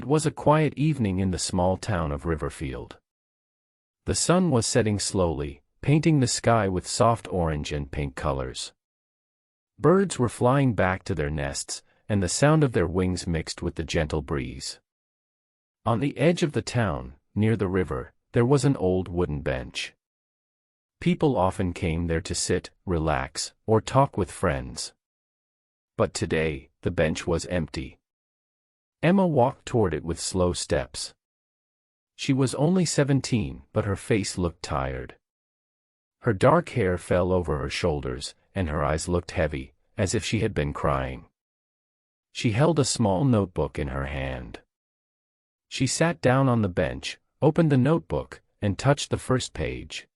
It was a quiet evening in the small town of Riverfield. The sun was setting slowly, painting the sky with soft orange and pink colors. Birds were flying back to their nests, and the sound of their wings mixed with the gentle breeze. On the edge of the town, near the river, there was an old wooden bench. People often came there to sit, relax, or talk with friends. But today, the bench was empty. Emma walked toward it with slow steps. She was only 17, but her face looked tired. Her dark hair fell over her shoulders, and her eyes looked heavy, as if she had been crying. She held a small notebook in her hand. She sat down on the bench, opened the notebook, and touched the first page.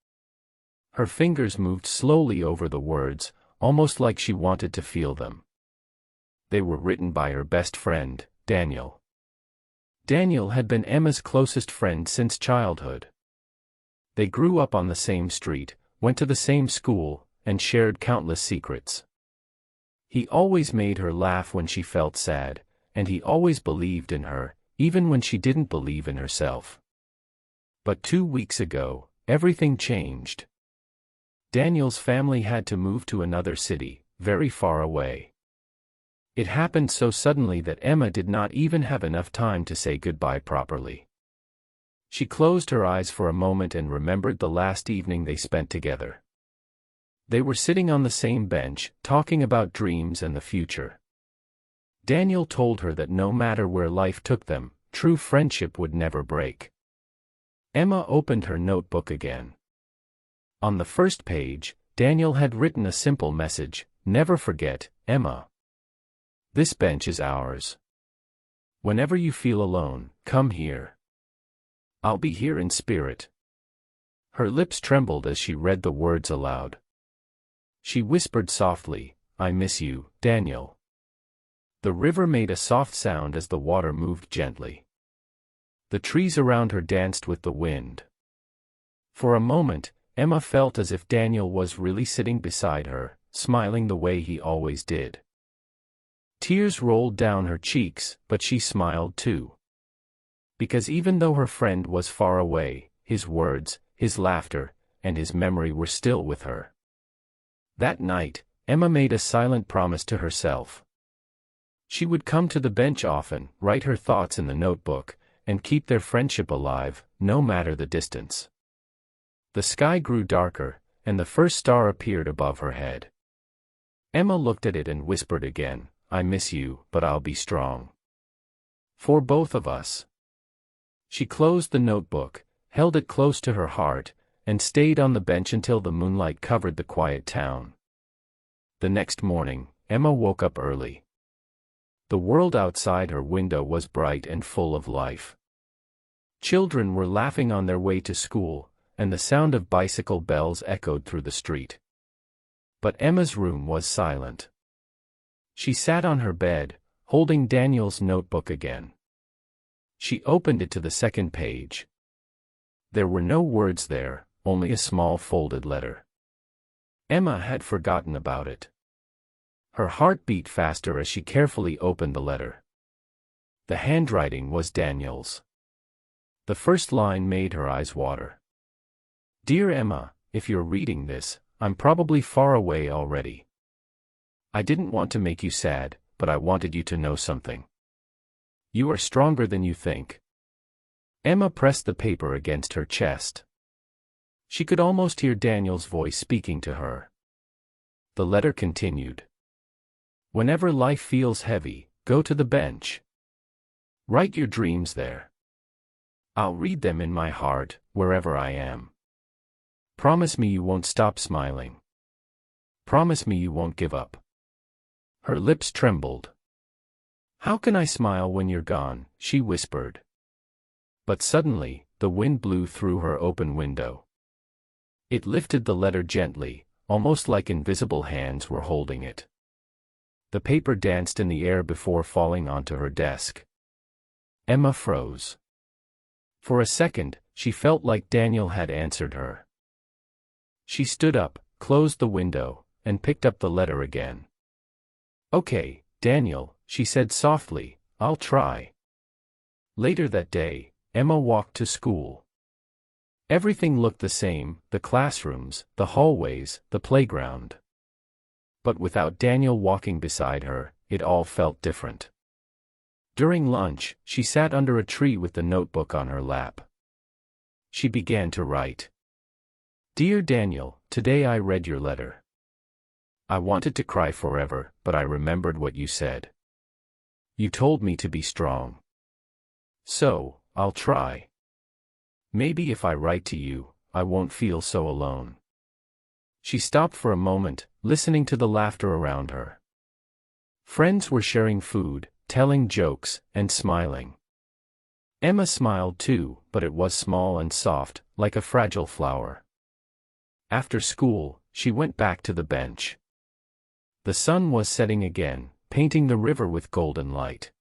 Her fingers moved slowly over the words, almost like she wanted to feel them. They were written by her best friend, Daniel. Daniel had been Emma's closest friend since childhood. They grew up on the same street, went to the same school, and shared countless secrets. He always made her laugh when she felt sad, and he always believed in her, even when she didn't believe in herself. But 2 weeks ago, everything changed. Daniel's family had to move to another city, very far away. It happened so suddenly that Emma did not even have enough time to say goodbye properly. She closed her eyes for a moment and remembered the last evening they spent together. They were sitting on the same bench, talking about dreams and the future. Daniel told her that no matter where life took them, true friendship would never break. Emma opened her notebook again. On the first page, Daniel had written a simple message: "Never forget, Emma. This bench is ours. Whenever you feel alone, come here. I'll be here in spirit." Her lips trembled as she read the words aloud. She whispered softly, "I miss you, Daniel." The river made a soft sound as the water moved gently. The trees around her danced with the wind. For a moment, Emma felt as if Daniel was really sitting beside her, smiling the way he always did. Tears rolled down her cheeks, but she smiled too. Because even though her friend was far away, his words, his laughter, and his memory were still with her. That night, Emma made a silent promise to herself. She would come to the bench often, write her thoughts in the notebook, and keep their friendship alive, no matter the distance. The sky grew darker, and the first star appeared above her head. Emma looked at it and whispered again, "I miss you, but I'll be strong. For both of us." She closed the notebook, held it close to her heart, and stayed on the bench until the moonlight covered the quiet town. The next morning, Emma woke up early. The world outside her window was bright and full of life. Children were laughing on their way to school, and the sound of bicycle bells echoed through the street. But Emma's room was silent. She sat on her bed, holding Daniel's notebook again. She opened it to the second page. There were no words there, only a small folded letter. Emma had forgotten about it. Her heart beat faster as she carefully opened the letter. The handwriting was Daniel's. The first line made her eyes water. "Dear Emma, if you're reading this, I'm probably far away already. I didn't want to make you sad, but I wanted you to know something. You are stronger than you think." Emma pressed the paper against her chest. She could almost hear Daniel's voice speaking to her. The letter continued. "Whenever life feels heavy, go to the bench. Write your dreams there. I'll read them in my heart, wherever I am. Promise me you won't stop smiling. Promise me you won't give up." Her lips trembled. "How can I smile when you're gone?" she whispered. But suddenly, the wind blew through her open window. It lifted the letter gently, almost like invisible hands were holding it. The paper danced in the air before falling onto her desk. Emma froze. For a second, she felt like Daniel had answered her. She stood up, closed the window, and picked up the letter again. "Okay, Daniel," she said softly, "I'll try. Later that day, Emma walked to school. Everything looked the same, the classrooms, the hallways, the playground. But without Daniel walking beside her, it all felt different. During lunch, she sat under a tree with the notebook on her lap. She began to write. Dear Daniel, today I read your letter. I wanted to cry forever, but I remembered what you said. You told me to be strong. So, I'll try. Maybe if I write to you, I won't feel so alone. She stopped for a moment, listening to the laughter around her. Friends were sharing food, telling jokes, and smiling. Emma smiled too, but it was small and soft, like a fragile flower. After school, she went back to the bench. The sun was setting again, painting the river with golden light.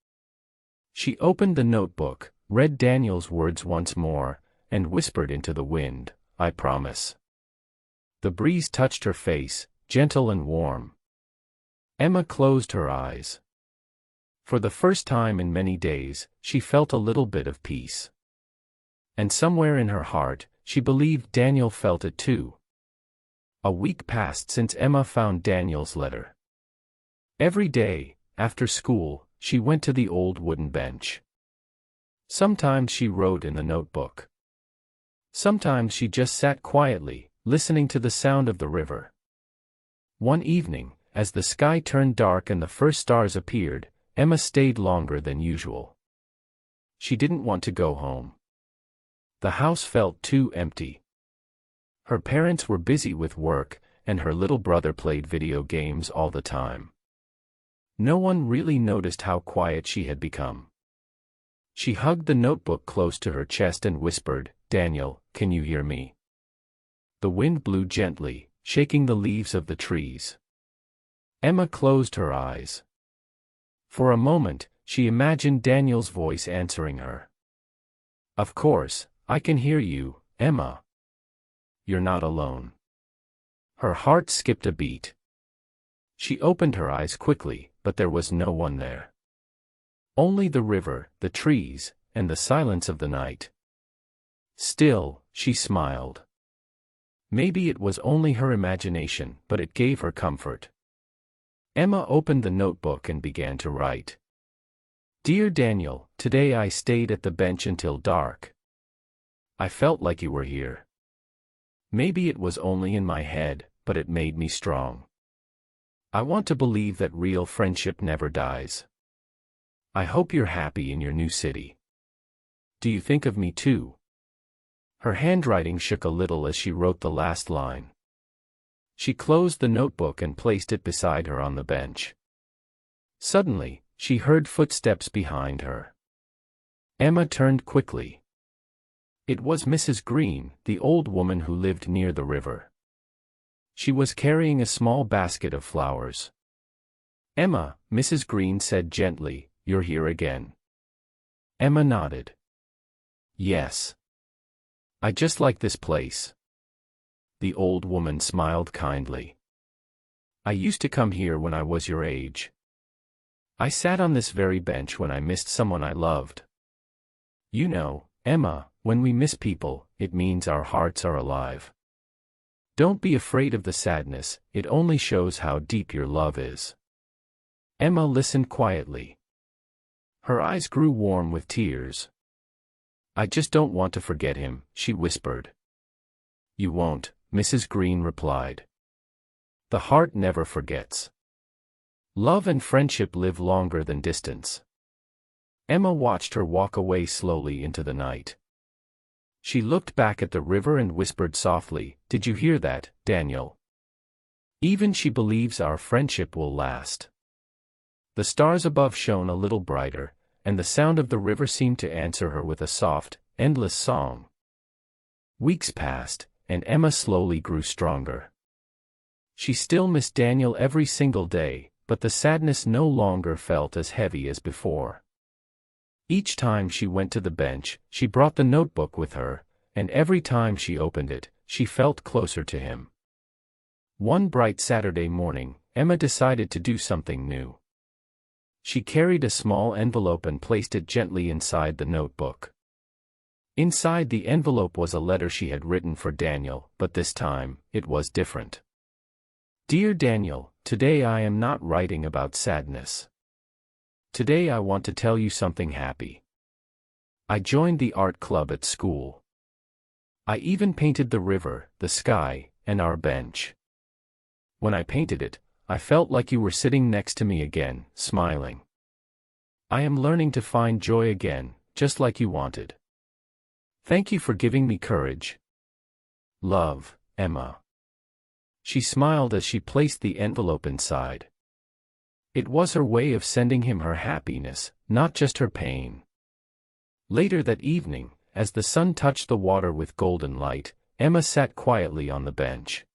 She opened the notebook, read Daniel's words once more, and whispered into the wind, I promise. The breeze touched her face, gentle and warm. Emma closed her eyes. For the first time in many days, she felt a little bit of peace. And somewhere in her heart, she believed Daniel felt it too. A week passed since Emma found Daniel's letter. Every day, after school, she went to the old wooden bench. Sometimes she wrote in the notebook. Sometimes she just sat quietly, listening to the sound of the river. One evening, as the sky turned dark and the first stars appeared, Emma stayed longer than usual. She didn't want to go home. The house felt too empty. Her parents were busy with work, and her little brother played video games all the time. No one really noticed how quiet she had become. She hugged the notebook close to her chest and whispered, Daniel, can you hear me? The wind blew gently, shaking the leaves of the trees. Emma closed her eyes. For a moment, she imagined Daniel's voice answering her. Of course, I can hear you, Emma. You're not alone. Her heart skipped a beat. She opened her eyes quickly, but there was no one there. Only the river, the trees, and the silence of the night. Still, she smiled. Maybe it was only her imagination, but it gave her comfort. Emma opened the notebook and began to write. Dear Daniel, today I stayed at the bench until dark. I felt like you were here. Maybe it was only in my head, but it made me strong. I want to believe that real friendship never dies. I hope you're happy in your new city. Do you think of me too? Her handwriting shook a little as she wrote the last line. She closed the notebook and placed it beside her on the bench. Suddenly, she heard footsteps behind her. Emma turned quickly. It was Mrs. Green, the old woman who lived near the river. She was carrying a small basket of flowers. Emma, Mrs. Green said gently, you're here again. Emma nodded. Yes. I just like this place. The old woman smiled kindly. I used to come here when I was your age. I sat on this very bench when I missed someone I loved. You know, Emma, when we miss people, it means our hearts are alive. Don't be afraid of the sadness, it only shows how deep your love is. Emma listened quietly. Her eyes grew warm with tears. I just don't want to forget him, she whispered. You won't, Mrs. Green replied. The heart never forgets. Love and friendship live longer than distance. Emma watched her walk away slowly into the night. She looked back at the river and whispered softly, Did you hear that, Daniel? Even she believes our friendship will last. The stars above shone a little brighter, and the sound of the river seemed to answer her with a soft, endless song. Weeks passed, and Emma slowly grew stronger. She still missed Daniel every single day, but the sadness no longer felt as heavy as before. Each time she went to the bench, she brought the notebook with her, and every time she opened it, she felt closer to him. One bright Saturday morning, Emma decided to do something new. She carried a small envelope and placed it gently inside the notebook. Inside the envelope was a letter she had written for Daniel, but this time, it was different. Dear Daniel, today I am not writing about sadness. Today I want to tell you something happy. I joined the art club at school. I even painted the river, the sky, and our bench. When I painted it, I felt like you were sitting next to me again, smiling. I am learning to find joy again, just like you wanted. Thank you for giving me courage. Love, Emma. She smiled as she placed the envelope inside. It was her way of sending him her happiness, not just her pain. Later that evening, as the sun touched the water with golden light, Emma sat quietly on the bench.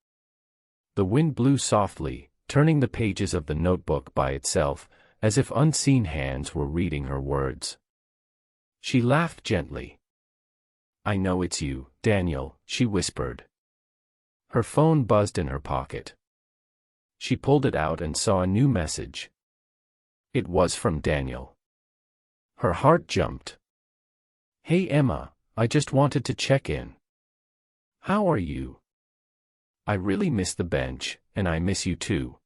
The wind blew softly, turning the pages of the notebook by itself, as if unseen hands were reading her words. She laughed gently. I know it's you, Daniel, she whispered. Her phone buzzed in her pocket. She pulled it out and saw a new message. It was from Daniel. Her heart jumped. Hey Emma, I just wanted to check in. How are you? I really miss the bench, and I miss you too.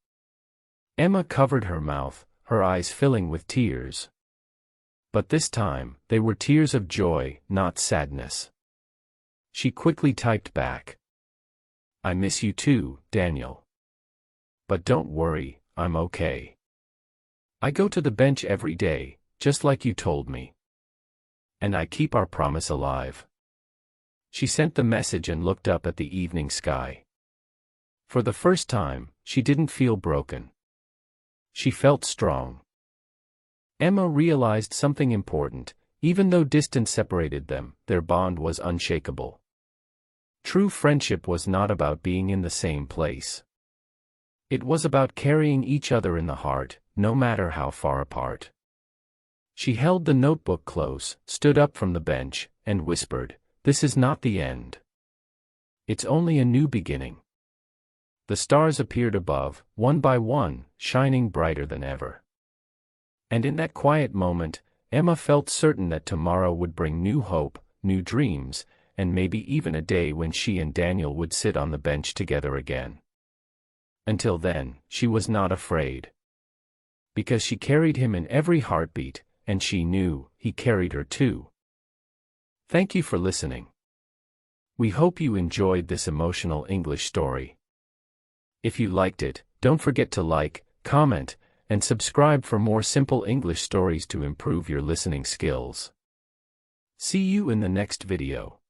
Emma covered her mouth, her eyes filling with tears. But this time, they were tears of joy, not sadness. She quickly typed back. I miss you too, Daniel. But don't worry, I'm okay. I go to the bench every day, just like you told me. And I keep our promise alive. She sent the message and looked up at the evening sky. For the first time, she didn't feel broken. She felt strong. Emma realized something important. Even though distance separated them, their bond was unshakable. True friendship was not about being in the same place. It was about carrying each other in the heart, no matter how far apart. She held the notebook close, stood up from the bench, and whispered, "This is not the end. It's only a new beginning." The stars appeared above, one by one, shining brighter than ever. And in that quiet moment, Emma felt certain that tomorrow would bring new hope, new dreams, and maybe even a day when she and Daniel would sit on the bench together again. Until then, she was not afraid. Because she carried him in every heartbeat, and she knew he carried her too. Thank you for listening. We hope you enjoyed this emotional English story. If you liked it, don't forget to like, comment, and subscribe for more simple English stories to improve your listening skills. See you in the next video.